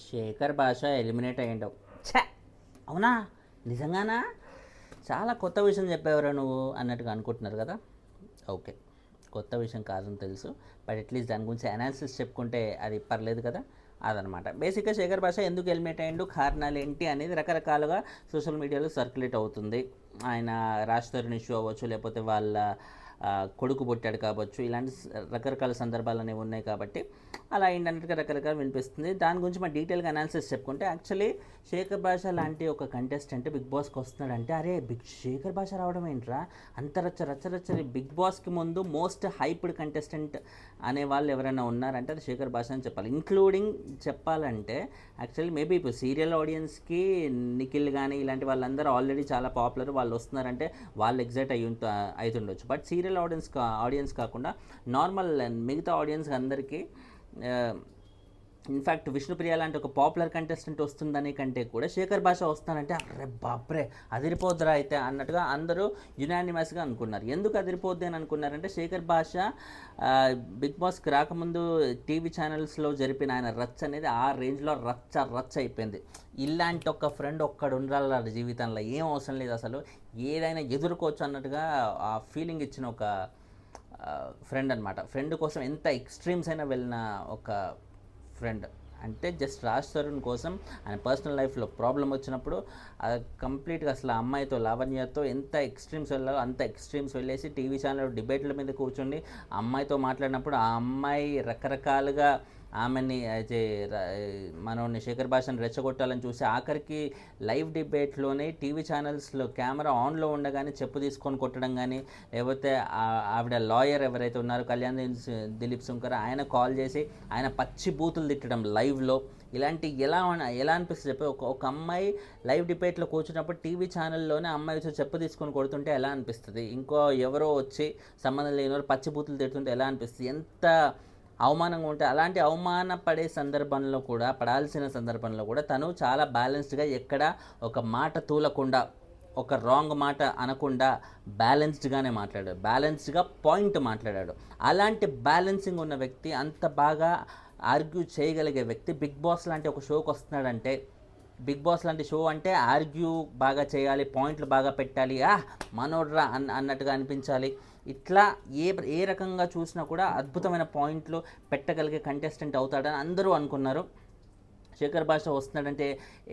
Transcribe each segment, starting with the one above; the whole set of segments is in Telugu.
శేఖర్ భాష ఎలిమినేట్ అయ్యిండవు. ఛా, అవునా? నిజంగానా? చాలా కొత్త విషయం చెప్పేవరా నువ్వు అన్నట్టుగా అనుకుంటున్నారు కదా. ఓకే, కొత్త విషయం కాదని తెలుసు, బట్ అట్లీస్ట్ దాని గురించి అనాలిసిస్ చెప్పుకుంటే అది పర్లేదు కదా. అదనమాట బేసిక్గా శేఖర్ భాష ఎందుకు ఎలిమినేట్ అయ్యిండు, కారణాలు ఏంటి అనేది రకరకాలుగా సోషల్ మీడియాలో సర్క్యులేట్ అవుతుంది. ఆయన రాజ్ తరుణ్ ఇష్యూ అవ్వచ్చు, లేకపోతే వాళ్ళ కొడుకు పుట్టాడు కావచ్చు, ఇలాంటి రకరకాల సందర్భాలు అనేవి ఉన్నాయి కాబట్టి అలా ఏంటన్నట్టుగా రకరకాలు వినిపిస్తుంది. దాని గురించి మన డీటెయిల్గా అనాలిసిస్ చెప్పుకుంటే యాక్చువల్లీ శేఖర్ భాష లాంటి ఒక కంటెస్టెంట్ బిగ్ బాస్కి వస్తున్నాడంటే అరే శేఖర్ భాష రావడం ఏంట్రా అంత రచ్చ బిగ్ బాస్కి ముందు మోస్ట్ హైప్డ్ కంటెస్టెంట్ అనే వాళ్ళు ఎవరైనా ఉన్నారంటే అది శేఖర్ భాష అని చెప్పాలి. ఇంక్లూడింగ్ చెప్పాలంటే యాక్చువల్లీ మేబీ ఇప్పుడు సీరియల్ ఆడియన్స్కి నిఖిల్ కానీ ఇలాంటి వాళ్ళందరూ ఆల్రెడీ చాలా పాపులర్, వాళ్ళు వస్తున్నారంటే వాళ్ళు ఎగ్జైట్ అవుతుండొచ్చు. బట్ సీరియల్ ఆడియన్స్ కాకుండా నార్మల్ మిగతా ఆడియన్స్ అందరికీ ఇన్ఫ్యాక్ట్ విష్ణుప్రియ లాంటి ఒక పాపులర్ కంటెస్టెంట్ వస్తుందని కంటే కూడా శేఖర్ భాష వస్తానంటే అరే బాప్రే అదిరిపోద్దురా అయితే అన్నట్టుగా అందరూ యునానిమస్గా అనుకున్నారు. ఎందుకు అదిరిపోద్ది అని అనుకున్నారంటే శేఖర్ భాష బిగ్ బాస్కి రాకముందు టీవీ ఛానల్స్లో జరిపిన ఆయన రచ్చ అనేది ఆ రేంజ్లో రచ్చ అయిపోయింది. ఇలాంటి ఒక ఫ్రెండ్ ఒక్కడు ఉండాలి జీవితంలో, ఏం అవసరం లేదు, అసలు ఏదైనా ఎదుర్కోవచ్చు అన్నట్టుగా ఆ ఫీలింగ్ ఇచ్చిన ఒక ఫ్రెండ్ అనమాట. ఫ్రెండ్ కోసం ఎంత ఎక్స్ట్రీమ్స్ అయినా వెళ్ళిన ఒక ఫ్రెండ్. అంటే జస్ట్ రాజ్ తరుణ్ కోసం ఆయన పర్సనల్ లైఫ్లో ప్రాబ్లం వచ్చినప్పుడు కంప్లీట్గా అసలు ఆ అమ్మాయితో లావణ్యతో ఎంత ఎక్స్ట్రీమ్స్ వెళ్ళాలో అంత ఎక్స్ట్రీమ్స్ వెళ్ళేసి టీవీ ఛానల్ డిబేట్ల మీద కూర్చొని అమ్మాయితో మాట్లాడినప్పుడు ఆ అమ్మాయి రకరకాలుగా ఆమెని అయితే మనోని శేఖర్ భాషను రెచ్చగొట్టాలని చూసి ఆఖరికి లైవ్ డిబేట్లోనే టీవీ ఛానల్స్లో కెమెరా ఆన్లో ఉండగానే చెప్పు తీసుకొని కొట్టడం కానీ, లేకపోతే ఆవిడ లాయర్ ఎవరైతే ఉన్నారో కళ్యాణ్ దిలీప్ శంకర్ ఆయన కాల్ చేసి ఆయన పచ్చి బూతులు తిట్టడం లైవ్లో. ఇలాంటి ఎలా అనిపిస్తుంది చెప్పి ఒక అమ్మాయి లైవ్ డిబేట్లో కూర్చున్నప్పుడు టీవీ ఛానల్లోనే అమ్మాయి వచ్చి చెప్పు తీసుకొని కొడుతుంటే ఎలా అనిపిస్తుంది, ఇంకో ఎవరో వచ్చి సంబంధం లేని వారు పచ్చి బూతులు తిడుతుంటే ఎలా అనిపిస్తుంది, ఎంత అవమానంగా ఉంటే. అలాంటి అవమాన పడాల్సిన సందర్భంలో కూడా తను చాలా బ్యాలెన్స్డ్గా ఎక్కడ ఒక మాట తూలకుండా ఒక రాంగ్ మాట అనకుండా బ్యాలెన్స్డ్గానే మాట్లాడాడు, బ్యాలెన్స్డ్గా పాయింట్ మాట్లాడాడు. అలాంటి బ్యాలెన్సింగ్ ఉన్న వ్యక్తి, అంత బాగా ఆర్గ్యూ చేయగలిగే వ్యక్తి బిగ్ బాస్ లాంటి ఒక షోకి వస్తున్నాడంటే, బిగ్ బాస్ లాంటి షో అంటే ఆర్గ్యూ బాగా చేయాలి, పాయింట్లు బాగా పెట్టాలి, మనోడ్రా అన్నట్టుగా అనిపించాలి. ఇట్లా ఏ రకంగా చూసినా కూడా అద్భుతమైన పాయింట్లు పెట్టగలిగే కంటెస్టెంట్ అవుతాడని అందరూ అనుకున్నారు. శేఖర్ భాష వస్తున్నాడంటే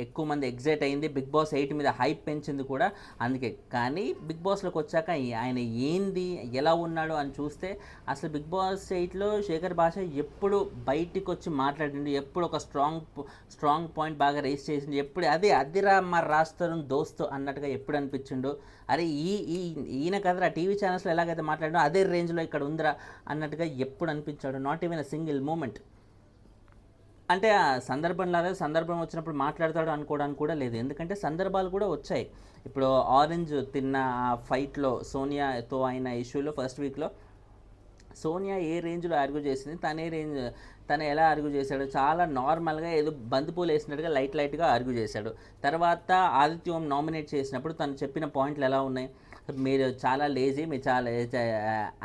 ఎక్కువ మంది ఎగ్జైట్ అయింది, బిగ్ బాస్ 8 మీద హైప్ పెంచింది కూడా అందుకే. కానీ బిగ్ బాస్లోకి వచ్చాక ఆయన ఏంది ఎలా ఉన్నాడు అని చూస్తే అసలు బిగ్ బాస్ 8లో శేఖర్ భాష ఎప్పుడు బయటికి వచ్చి మాట్లాడిండు, ఎప్పుడు ఒక స్ట్రాంగ్ పాయింట్ బాగా రేస్ చేసిండు, ఎప్పుడు అదిరా మా రాస్తారు దోస్తు అన్నట్టుగా ఎప్పుడు అనిపించిండు. అరే ఈయన కదరా టీవీ ఛానల్స్లో ఎలాగైతే మాట్లాడో అదే రేంజ్లో ఇక్కడ ఉందిరా అన్నట్టుగా ఎప్పుడు అనిపించాడు. Not even a single moment. అంటే ఆ సందర్భం వచ్చినప్పుడు మాట్లాడతాడు అనుకోవడానికి కూడా లేదు, ఎందుకంటే సందర్భాలు కూడా వచ్చాయి. ఇప్పుడు ఆరెంజ్ తిన్న ఆ ఫైట్లో సోనియాతో అయిన ఇష్యూలో ఫస్ట్ వీక్లో సోనియా ఏ రేంజ్లో ఆర్గ్యూ చేసింది, తను ఎలా ఆర్గ్యూ చేశాడు, చాలా నార్మల్గా ఏదో బంతిపూలు వేసినట్టుగా లైట్గా ఆర్గ్యూ చేశాడు. తర్వాత ఆదిత్యం నామినేట్ చేసినప్పుడు తను చెప్పిన పాయింట్లు ఎలా ఉన్నాయి, మీరు చాలా లేజీ, మీరు చాలా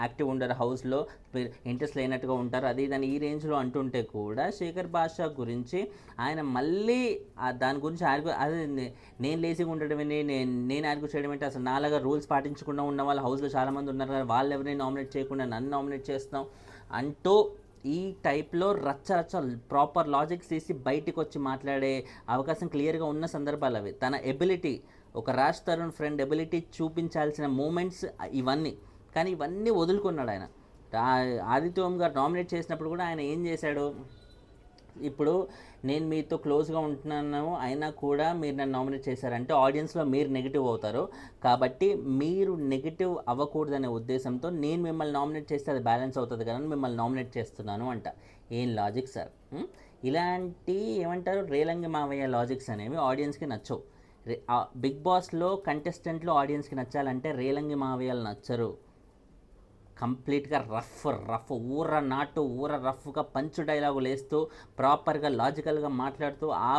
యాక్టివ్ ఉండరు, హౌస్లో మీరు ఇంట్రెస్ట్ లేనట్టుగా ఉంటారు, అది దాన్ని ఈ రేంజ్లో అంటుంటే కూడా శేఖర్ భాష గురించి ఆయన మళ్ళీ దాని గురించి ఆర్గ్యూ, అదే నేను లేజీగా ఉండడం నేను ఆర్గ్యూ చేయడం ఏంటి, అసలు నాలాగా రూల్స్ పాటించకుండా ఉన్న వాళ్ళు హౌస్లో చాలామంది ఉన్నారు కదా, వాళ్ళు ఎవరిని నామినేట్ చేయకుండా నన్ను నామినేట్ చేస్తాం అంటూ ఈ టైప్లో రచ్చ ప్రాపర్ లాజిక్స్ తీసి బయటికి వచ్చి మాట్లాడే అవకాశం క్లియర్గా ఉన్న సందర్భాలు అవి. తన ఎబిలిటీ, ఒక రాజ్ తరుణ్ ఫ్రెండ్ ఎబిలిటీ చూపించాల్సిన మూమెంట్స్ ఇవన్నీ, కానీ ఇవన్నీ వదులుకున్నాడు ఆయన. ఆదిత్యం గారు నామినేట్ చేసినప్పుడు కూడా ఆయన ఏం చేశాడు, ఇప్పుడు నేను మీతో క్లోజ్గా ఉంటున్నాను అయినా కూడా మీరు నన్ను నామినేట్ చేశారంటే ఆడియన్స్లో మీరు నెగిటివ్ అవుతారు, కాబట్టి మీరు నెగిటివ్ అవ్వకూడదనే ఉద్దేశంతో నేను మిమ్మల్ని నామినేట్ చేస్తే అది బ్యాలెన్స్ అవుతుంది కదా, మిమ్మల్ని నామినేట్ చేస్తున్నాను అంట. ఏం లాజిక్ సార్! ఇలాంటి ఏమంటారు రేలంగి మావయ్య లాజిక్స్ అనేవి ఆడియన్స్కి నచ్చవు. బిగ్ బాస్లో కంటెస్టెంట్లు ఆడియన్స్కి నచ్చాలంటే రేలంగి మావయ్యలు నచ్చరు. కంప్లీట్గా రఫ్ ఊర రఫ్గా పంచు డైలాగులు వేస్తూ ప్రాపర్గా లాజికల్గా మాట్లాడుతూ ఆ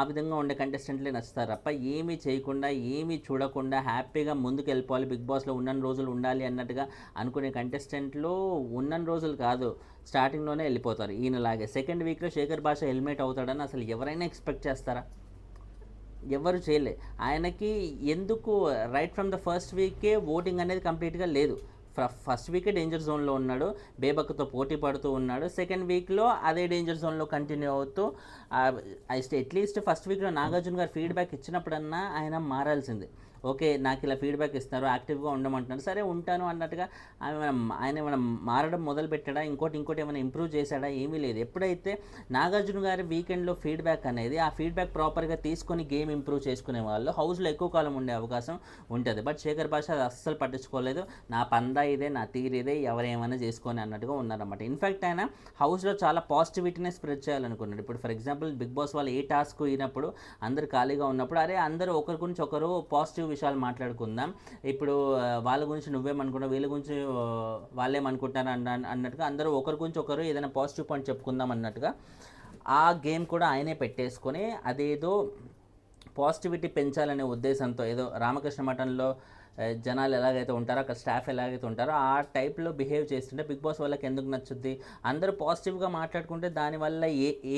విధంగా ఉండే కంటెస్టెంట్లే నచ్చుతారు తప్ప ఏమీ చేయకుండా ఏమీ చూడకుండా హ్యాపీగా ముందుకు వెళ్ళిపోవాలి, బిగ్ బాస్లో ఉన్న రోజులు ఉండాలి అన్నట్టుగా అనుకునే కంటెస్టెంట్లు ఉన్న రోజులు కాదు, స్టార్టింగ్లోనే వెళ్ళిపోతారు ఈయనలాగే. సెకండ్ వీక్లో శేఖర్ భాష ఎలిమినేట్ అవుతాడని అసలు ఎవరైనా ఎక్స్పెక్ట్ చేస్తారా? ఎవరు చేయలే. ఆయనకి ఎందుకు రైట్ ఫ్రమ్ ద ఫస్ట్ వీకే ఓటింగ్ అనేది కంప్లీట్గా లేదు. ఫస్ట్ వీకే డేంజర్ జోన్లో ఉన్నాడు, బేబక్తో పోటీ పడుతూ ఉన్నాడు. సెకండ్ వీక్లో అదే డేంజర్ జోన్లో కంటిన్యూ అవుతూ అట్లీస్ట్ ఫస్ట్ వీక్లో నాగార్జున గారు ఫీడ్బ్యాక్ ఇచ్చినప్పుడన్నా ఆయన మారాల్సింది. ఓకే, నాకు ఇలా ఫీడ్బ్యాక్ ఇస్తున్నారు, యాక్టివ్గా ఉండమంటున్నారు, సరే ఉంటాను అన్నట్టుగా ఆయన ఏమైనా మారడం మొదలు పెట్టాడా, ఇంకోటి ఏమైనా ఇంప్రూవ్ చేశాడా? ఏమీ లేదు. ఎప్పుడైతే నాగార్జున గారి వీకెండ్లో ఫీడ్బ్యాక్ అనేది ఆ ఫీడ్బ్యాక్ ప్రాపర్గా తీసుకొని గేమ్ ఇంప్రూవ్ చేసుకునే వాళ్ళు హౌస్లో ఎక్కువ కాలం ఉండే అవకాశం ఉంటుంది. బట్ శేఖర్ భాష అది అస్సలు పట్టించుకోలేదు. నా పందా ఇదే, నా తీరిదే, ఎవరేమైనా చేసుకొని అన్నట్టుగా ఉన్నారన్నమాట. ఇన్ఫ్యాక్ట్ ఆయన హౌస్లో చాలా పాజిటివిటీనే స్ప్రెడ్ చేయాలనుకున్నాడు. ఇప్పుడు ఫర్ ఎగ్జాంపుల్ బిగ్ బాస్ వాళ్ళు ఏ టాస్క్ అయినప్పుడు అందరు ఖాళీగా ఉన్నప్పుడు అరే అందరూ ఒకరి గురించి ఒకరు పాజిటివ్ విషయాలు మాట్లాడుకుందాం, ఇప్పుడు వాళ్ళ గురించి నువ్వేమనుకుంటావు, వీళ్ళ గురించి వాళ్ళేమనుకుంటారు అన్నట్టుగా అందరూ ఒకరి గురించి ఒకరు ఏదైనా పాజిటివ్ పాయింట్ చెప్పుకుందాం అన్నట్టుగా ఆ గేమ్ కూడా ఆయనే పెట్టేసుకొని అదేదో పాజిటివిటీ పెంచాలనే ఉద్దేశంతో ఏదో రామకృష్ణ మఠంలో జనాలు ఎలాగైతే ఉంటారో అక్కడ స్టాఫ్ ఎలాగైతే ఉంటారో ఆ టైప్లో బిహేవ్ చేస్తుంటే బిగ్ బాస్ వాళ్ళకి ఎందుకు నచ్చుద్ది? అందరూ పాజిటివ్గా మాట్లాడుకుంటే దానివల్ల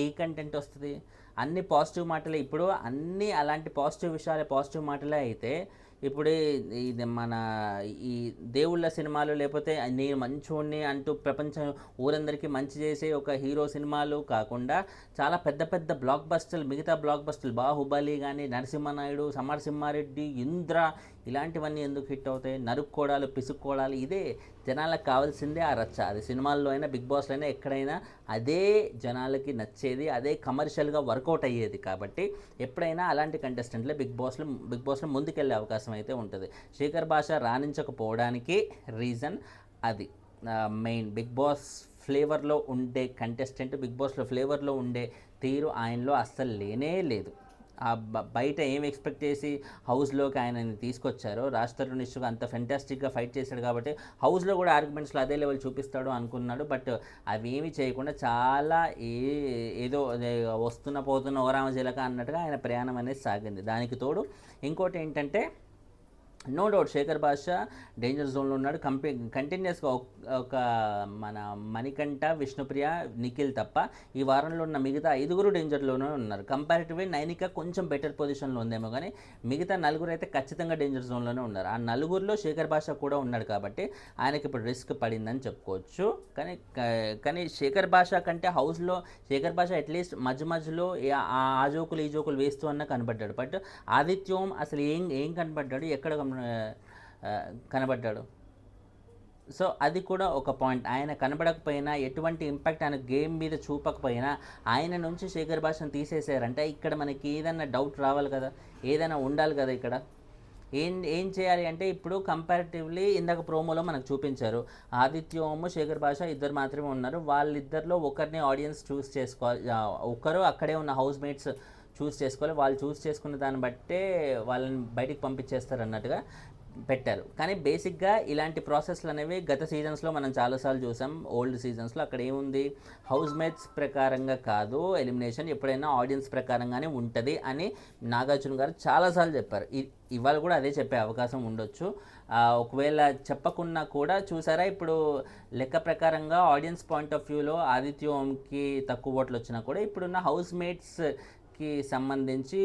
ఏ కంటెంట్ వస్తుంది? అన్ని పాజిటివ్ మాటలే. ఇప్పుడు అన్నీ అలాంటి పాజిటివ్ విషయాలే, పాజిటివ్ మాటలే అయితే ఇప్పుడే ఇది మన ఈ దేవుళ్ళ సినిమాలు లేకపోతే నేను మంచోడిని అంటూ ప్రపంచం ఊరందరికీ మంచి చేసే ఒక హీరో సినిమాలు కాకుండా చాలా పెద్ద పెద్ద బ్లాక్ బస్టర్లు, మిగతా బ్లాక్ బస్టర్లు బాహుబలి కానీ, నరసింహనాయుడు, సమరసింహారెడ్డి, ఇంద్ర, ఇలాంటివన్నీ ఎందుకు హిట్ అవుతాయి? నరుక్కోడాలు, పిసుక్కోడాలు, ఇదే జనాలకు కావాల్సిందే. ఆ రచ్చ అది సినిమాల్లో అయినా బిగ్ బాస్లో అయినా ఎక్కడైనా అదే జనాలకి నచ్చేది, అదే కమర్షియల్గా వర్కౌట్ అయ్యేది. కాబట్టి ఎప్పుడైనా అలాంటి కంటెస్టెంట్లే బిగ్ బాస్లో ముందుకెళ్ళే అవకాశం అయితే ఉంటుంది. శేఖర్ భాష రాణించకపోవడానికి రీజన్ అది. మెయిన్ బిగ్ బాస్ ఫ్లేవర్లో ఉండే కంటెస్టెంట్, బిగ్ బాస్లో ఫ్లేవర్లో ఉండే తీరు ఆయనలో అస్సలు లేనే లేదు. బయట ఏం ఎక్స్పెక్ట్ చేసి హౌస్లోకి ఆయనని తీసుకొచ్చారో, రాజ్ తరుణ్ ఇష్యూగా అంత ఫెంటాస్టిక్గా ఫైట్ చేశాడు కాబట్టి హౌస్లో కూడా ఆర్గ్యుమెంట్స్లో అదే లెవెల్ చూపిస్తాడు అనుకున్నాడు. బట్ అవేమీ చేయకుండా చాలా ఏదో వస్తున్న పోతున్న ఓరామజీలక అన్నట్టుగా ఆయన ప్రయాణం అనేది సాగింది. దానికి తోడు ఇంకోటి ఏంటంటే నో డౌట్ శేఖర్ భాష డేంజర్ జోన్లో ఉన్నాడు. కంటిన్యూస్గా ఒక మన మణికంఠ, విష్ణుప్రియ, నిఖిల్ తప్ప ఈ వారంలో ఉన్న మిగతా 5 డేంజర్లోనే ఉన్నారు. కంపారిటివ్లీ నైనిక కొంచెం బెటర్ పొజిషన్లో ఉందేమో కానీ మిగతా 4 అయితే ఖచ్చితంగా డేంజర్ జోన్లోనే ఉన్నారు. ఆ 4లో శేఖర్ భాష కూడా ఉన్నాడు కాబట్టి ఆయనకి ఇప్పుడు రిస్క్ పడిందని చెప్పుకోవచ్చు. కానీ శేఖర్ భాష కంటే హౌస్లో శేఖర్ భాష అట్లీస్ట్ మధ్యలో ఆ జోకులు ఈ జోకులు వేస్తూ అన్న కనబడ్డాడు. బట్ ఆదిత్యం అసలు ఏం కనబడ్డాడు, ఎక్కడ కనబడ్డాడు? సో అది కూడా ఒక పాయింట్. ఆయన కనబడకపోయినా, ఎటువంటి ఇంపాక్ట్ ఆయన గేమ్ మీద చూపకపోయినా ఆయన నుంచి శేఖర్ భాషను తీసేసారంటే ఇక్కడ మనకి ఏదైనా డౌట్ రావాలి కదా, ఏదైనా ఉండాలి కదా. ఇక్కడ ఏం చేయాలి అంటే ఇప్పుడు కంపారిటివ్లీ ఇందాక ప్రోమోలో మనకు చూపించారు, ఆదిత్యము, శేఖర్ భాష ఇద్దరు మాత్రమే ఉన్నారు. వాళ్ళిద్దరిలో ఒకరిని ఆడియన్స్ చూస్ చేసుకోవాలి, ఒకరు అక్కడే ఉన్న హౌస్ మేట్స్ చూస్ చేసుకోవాలి. వాళ్ళు చూస్ చేసుకున్న దాన్ని బట్టే వాళ్ళని బయటికి పంపించేస్తారు అన్నట్టుగా పెట్టారు. కానీ బేసిక్గా ఇలాంటి ప్రాసెస్లు అనేవి గత సీజన్స్లో మనం చాలాసార్లు చూసాం. ఓల్డ్ సీజన్స్లో అక్కడ ఏముంది, హౌస్ మేట్స్ ప్రకారంగా కాదు ఎలిమినేషన్, ఎప్పుడైనా ఆడియన్స్ ప్రకారంగానే ఉంటుంది అని నాగార్జున గారు చాలాసార్లు చెప్పారు. ఇవాళ కూడా అదే చెప్పే అవకాశం ఉండొచ్చు. ఒకవేళ చెప్పకున్నా కూడా చూసారా, ఇప్పుడు లెక్క ప్రకారంగా ఆడియన్స్ పాయింట్ ఆఫ్ వ్యూలో ఆదిత్యంకి తక్కువ ఓట్లు వచ్చినా కూడా ఇప్పుడున్న హౌస్ మేట్స్కి సంబంధించి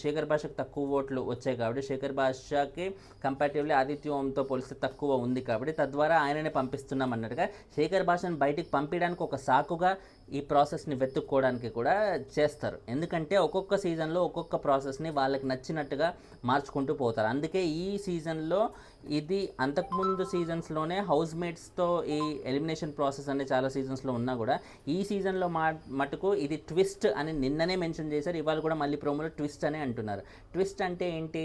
శేఖర్ భాషకు తక్కువ ఓట్లు వచ్చాయి కాబట్టి శేఖర్ భాషకి కంపారిటివ్లీ ఆదిత్యంతో పోలిస్తే తక్కువ ఉంది కాబట్టి తద్వారా ఆయననే పంపిస్తున్నాం అన్నట్టుగా శేఖర్ భాషను బయటికి పంపించడానికి ఒక సాకుగా ఈ ప్రాసెస్ని వెతుక్కోవడానికి కూడా చేస్తారు. ఎందుకంటే ఒక్కొక్క సీజన్లో ఒక్కొక్క ప్రాసెస్ని వాళ్ళకి నచ్చినట్టుగా మార్చుకుంటూ పోతారు. అందుకే ఈ సీజన్లో ఇది అంతకుముందు సీజన్స్లోనే హౌస్ మేట్స్తో ఈ ఎలిమినేషన్ ప్రాసెస్ అనేది చాలా సీజన్స్లో ఉన్నా కూడా ఈ సీజన్లో మటుకు ఇది ట్విస్ట్ అని నిన్ననే మెన్షన్ చేశారు. ఇవాళ కూడా మళ్ళీ ప్రోమోలో ట్విస్ట్ అనే అంటున్నారు. ట్విస్ట్ అంటే ఏంటి,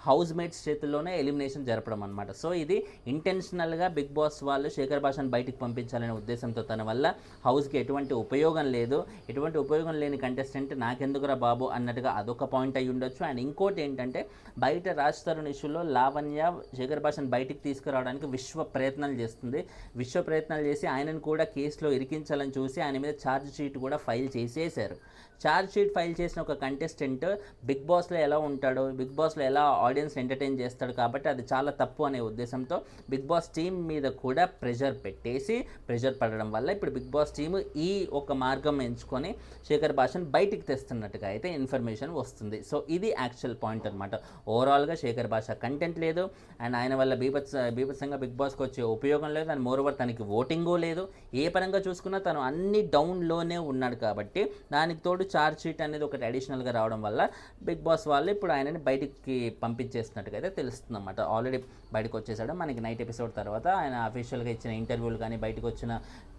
హౌస్ మేట్స్ చేతుల్లోనే ఎలిమినేషన్ జరపడం అనమాట. సో ఇది ఇంటెన్షనల్గా బిగ్ బాస్ వాళ్ళు శేఖర్ భాషను బయటికి పంపించాలనే ఉద్దేశంతో తన వల్ల హౌస్కి ఎటువంటి ఉపయోగం లేదు, ఎటువంటి ఉపయోగం లేని కంటెస్టెంట్ నాకెందుకురా బాబు అన్నట్టుగా అదొక పాయింట్ అయ్యి ఉండొచ్చు. అండ్ ఇంకోటి ఏంటంటే బయట రాజ్ తరుణ్ ఇష్యూలో లావణ్య శేఖర్ భాషను బయటికి తీసుకురావడానికి విశ్వ ప్రయత్నాలు చేసి ఆయనను కూడా కేసులో ఇరికించాలని చూసి ఆయన మీద ఛార్జ్ షీట్ కూడా ఫైల్ చేసేశారు. ఛార్జ్ షీట్ ఫైల్ చేసిన ఒక కంటెస్టెంట్ బిగ్ బాస్లో ఎలా ఉంటాడో, బిగ్ బాస్లో ఎలా ఆడియన్స్ ఎంటర్టైన్ చేస్తాడు కాబట్టి అది చాలా తప్పు అనే ఉద్దేశంతో బిగ్ బాస్ టీం మీద కూడా ప్రెషర్ పడడం వల్ల ఇప్పుడు బిగ్ బాస్ టీము ఈ ఒక మార్గం ఎంచుకొని శేఖర్ భాషను బయటికి తెస్తున్నట్టుగా అయితే ఇన్ఫర్మేషన్ వస్తుంది. సో ఇది యాక్చువల్ పాయింట్ అనమాట. ఓవరాల్గా శేఖర్ భాష కంటెంట్ లేదు అండ్ ఆయన వల్ల బీభత్సంగా బిగ్ బాస్కి వచ్చే ఉపయోగం లేదు అండ్ మోరోవర్ తనకి ఓటింగో లేదు. ఏ పరంగా చూసుకున్నా తను అన్ని డౌన్లోనే ఉన్నాడు కాబట్టి దానికి తోడు ఛార్జ్ షీట్ అనేది ఒకటి అడిషనల్గా రావడం వల్ల బిగ్ బాస్ వాళ్ళు ఇప్పుడు ఆయనని బయటికి పంపించేస్తున్నట్టుగా అయితే తెలుస్తుంది అన్నమాట. ఆల్రెడీ బయటకు వచ్చేసాడు. మనకి నైట్ ఎపిసోడ్ తర్వాత ఆయన అఫీషియల్గా ఇచ్చిన ఇంటర్వ్యూలు కానీ బయటకు వచ్చిన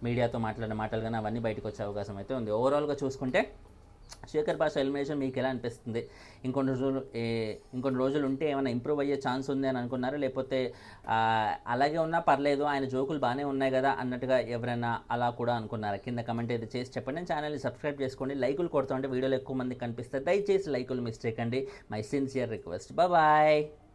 మీడియాతో మాట్లాడిన మాటలు కానీ అవన్నీ బయటకు వచ్చే అవకాశం అయితే ఉంది. ఓవరాల్గా చూసుకుంటే శేఖర్ భాష ఎలిమినేషన్ మీకు ఎలా అనిపిస్తుంది? ఇంకొన్ని రోజులు ఉంటే ఏమైనా ఇంప్రూవ్ అయ్యే ఛాన్స్ ఉంది అని అనుకున్నారా, లేకపోతే అలాగే ఉన్నా పర్లేదు ఆయన జోకులు బాగానే ఉన్నాయి కదా అన్నట్టుగా ఎవరైనా అలా కూడా అనుకున్నారా? కింద కమెంట్ అయితే చేసి చెప్పండి. ఛానల్ని సబ్స్క్రైబ్ చేసుకోండి. లైకులు కొడుతూ ఉంటే వీడియోలు ఎక్కువ మందికి కనిపిస్తాయి. దయచేసి లైకులు మిస్ చేయకండి. My sincere request. బాయ్.